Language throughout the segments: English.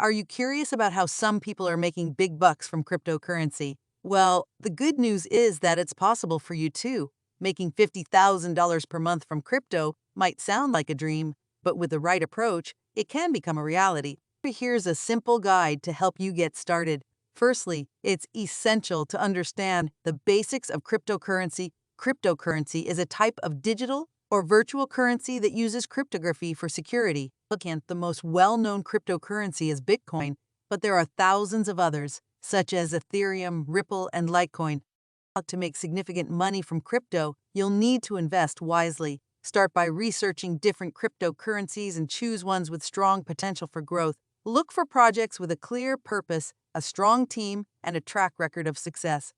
Are you curious about how some people are making big bucks from cryptocurrency? Well, the good news is that it's possible for you too. Making $50,000 per month from crypto might sound like a dream, but with the right approach, it can become a reality. Here's a simple guide to help you get started. Firstly, it's essential to understand the basics of cryptocurrency. Cryptocurrency is a type of digital or virtual currency that uses cryptography for security. The most well-known cryptocurrency is Bitcoin, but there are thousands of others, such as Ethereum, Ripple, and Litecoin. To make significant money from crypto, you'll need to invest wisely. Start by researching different cryptocurrencies and choose ones with strong potential for growth. Look for projects with a clear purpose, a strong team, and a track record of success.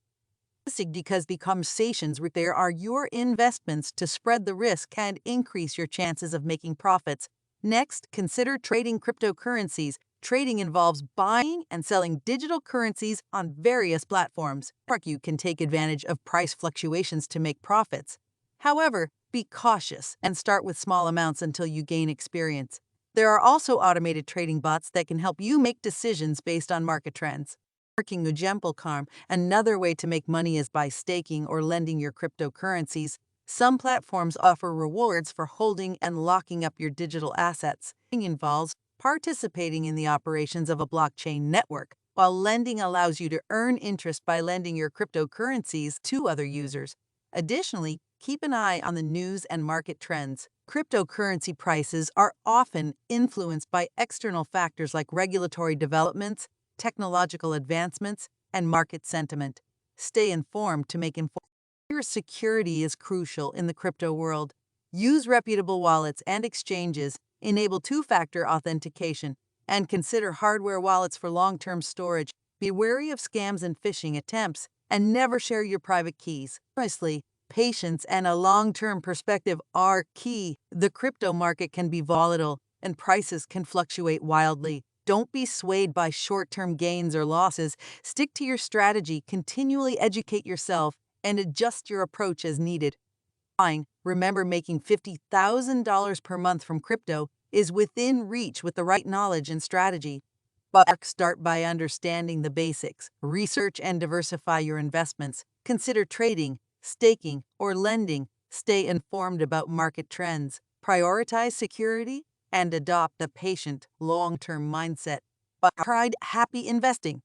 Because the conversations there are your investments to spread the risk and increase your chances of making profits. Next, consider trading cryptocurrencies. Trading involves buying and selling digital currencies on various platforms. You can take advantage of price fluctuations to make profits. However, be cautious and start with small amounts until you gain experience. There are also automated trading bots that can help you make decisions based on market trends. Working another way to make money is by staking or lending your cryptocurrencies. Some platforms offer rewards for holding and locking up your digital assets. It involves participating in the operations of a blockchain network, while lending allows you to earn interest by lending your cryptocurrencies to other users. Additionally, keep an eye on the news and market trends. Cryptocurrency prices are often influenced by external factors like regulatory developments, technological advancements, and market sentiment. Stay informed to make informed. Your security is crucial in the crypto world. Use reputable wallets and exchanges, enable two-factor authentication, and consider hardware wallets for long-term storage. Be wary of scams and phishing attempts, and never share your private keys. Honestly, patience and a long-term perspective are key. The crypto market can be volatile, and prices can fluctuate wildly. Don't be swayed by short-term gains or losses. Stick to your strategy, continually educate yourself, and adjust your approach as needed. Remember, making $50,000 per month from crypto is within reach with the right knowledge and strategy. But start by understanding the basics. Research and diversify your investments. Consider trading, staking, or lending. Stay informed about market trends. Prioritize security and adopt a patient, long-term mindset. Happy investing!